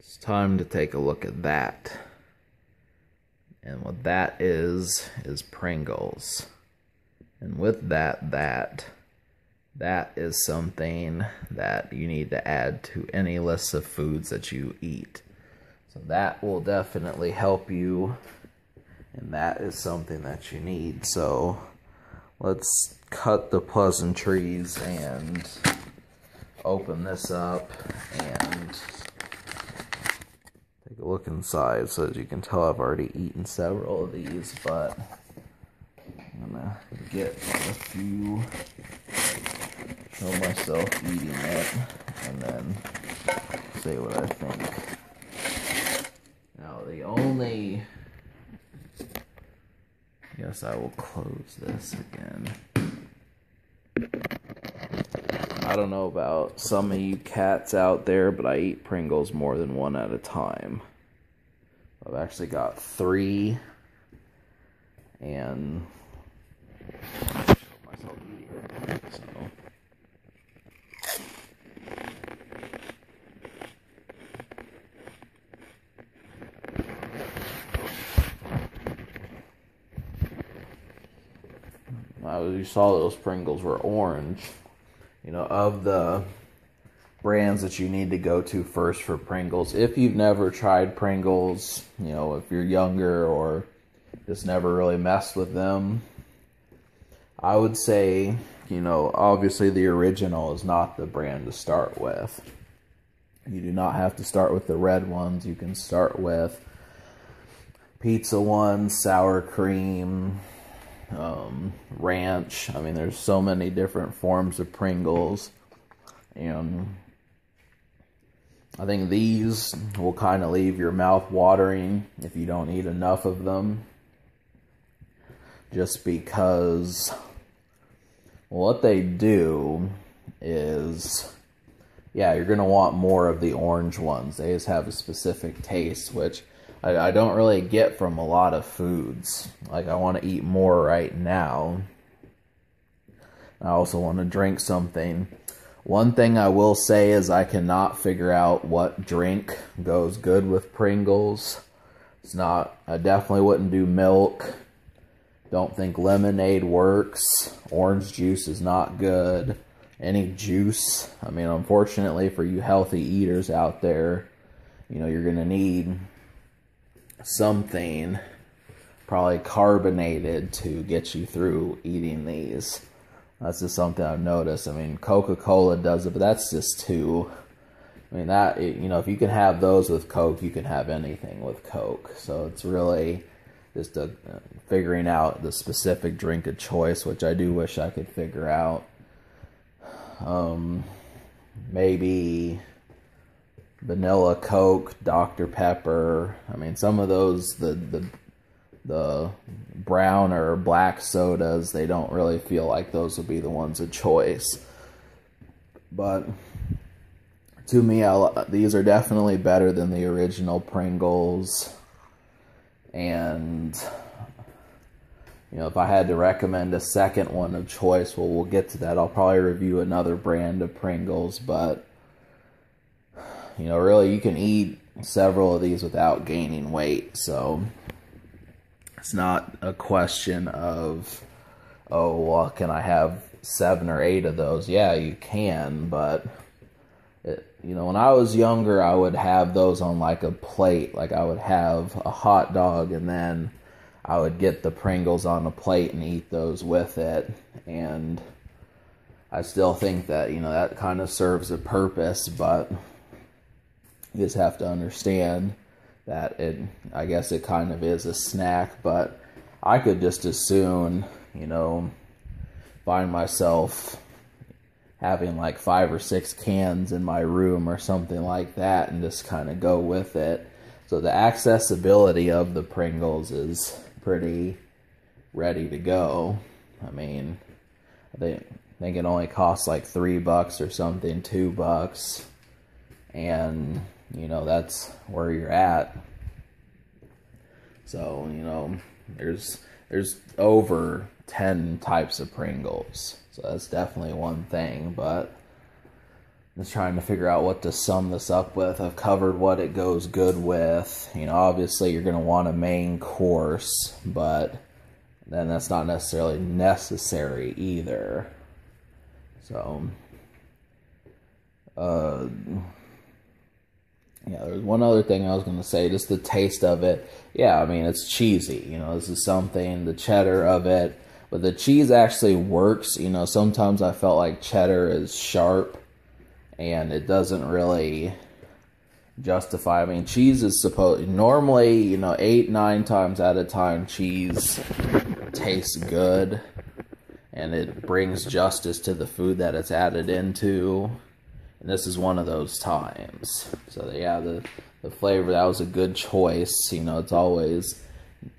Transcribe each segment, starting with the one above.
It's time to take a look at that. And what that is Pringles. And with that is something that you need to add to any list of foods that you eat. So that will definitely help you, and that is something that you need. So let's cut the pleasantries and open this up and take a look inside. So as you can tell, I've already eaten several of these, but I'm gonna get a few, show myself eating it, and then say what I think. Now the only, I guess I will close this again. I don't know about some of you cats out there, but I eat Pringles more than one at a time. I've actually got 3, and show myself eating it. So you saw those Pringles were orange. You know, of the brands that you need to go to first for Pringles, if you've never tried Pringles, you know, if you're younger or just never really messed with them, I would say, you know, obviously the original is not the brand to start with. You do not have to start with the red ones. You can start with pizza ones, sour cream, ranch. I mean, there's so many different forms of Pringles, and I think these will kind of leave your mouth watering if you don't eat enough of them, just because what they do is, yeah, you're gonna want more of the orange ones. They just have a specific taste, which I don't really get from a lot of foods. Like, I want to eat more right now. I also want to drink something. One thing I will say is I cannot figure out what drink goes good with Pringles. It's not, I definitely wouldn't do milk. Don't think lemonade works. Orange juice is not good. Any juice. I mean, unfortunately for you healthy eaters out there, you know, you're going to need something probably carbonated to get you through eating these. That's just something I've noticed. I mean, Coca-Cola does it, but that's just too, I mean, that, you know, if you can have those with Coke, you can have anything with Coke. So it's really just figuring out the specific drink of choice, which I do wish I could figure out. Maybe vanilla Coke, Dr. Pepper. I mean, some of those, the brown or black sodas, they don't really feel like those would be the ones of choice. But to me, these are definitely better than the original Pringles. And, you know, if I had to recommend a second one of choice, well, we'll get to that. I'll probably review another brand of Pringles, but you know, really, you can eat several of these without gaining weight. So it's not a question of, oh, well, can I have 7 or 8 of those? Yeah, you can, but you know, when I was younger, I would have those on like a plate. Like, I would have a hot dog, and then I would get the Pringles on a plate and eat those with it. And I still think that, you know, that kind of serves a purpose, but you just have to understand that I guess it kind of is a snack. But I could just as soon, you know, find myself having like 5 or 6 cans in my room or something like that and just kind of go with it. So the accessibility of the Pringles is pretty ready to go. I mean, I think it only costs like $3 or something, $2. And, you know, that's where you're at. So, you know, there's over 10 types of Pringles. So that's definitely one thing. But Just trying to figure out what to sum this up with. I've covered what it goes good with. You know, obviously you're going to want a main course, but then that's not necessarily necessary either. So, yeah, there's one other thing I was going to say, just the taste of it. Yeah, I mean, it's cheesy. You know, this is something, the cheddar of it, but the cheese actually works. You know, sometimes I felt like cheddar is sharp, and it doesn't really justify. I mean, cheese is supposed, normally, you know, 8-9 times out of time, cheese tastes good, and it brings justice to the food that it's added into. And this is one of those times. So, yeah, the flavor, that was a good choice. You know, it's always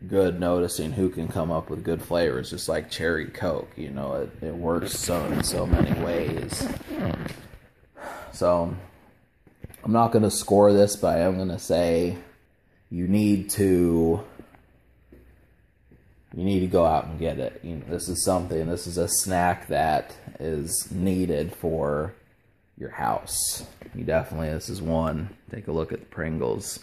good noticing who can come up with good flavors, just like cherry Coke. You know, it works in so many ways. So, I'm not going to score this, but I am going to say you need to go out and get it. You know, this is a snack that is needed for your house. This is one. Take a look at the Pringles.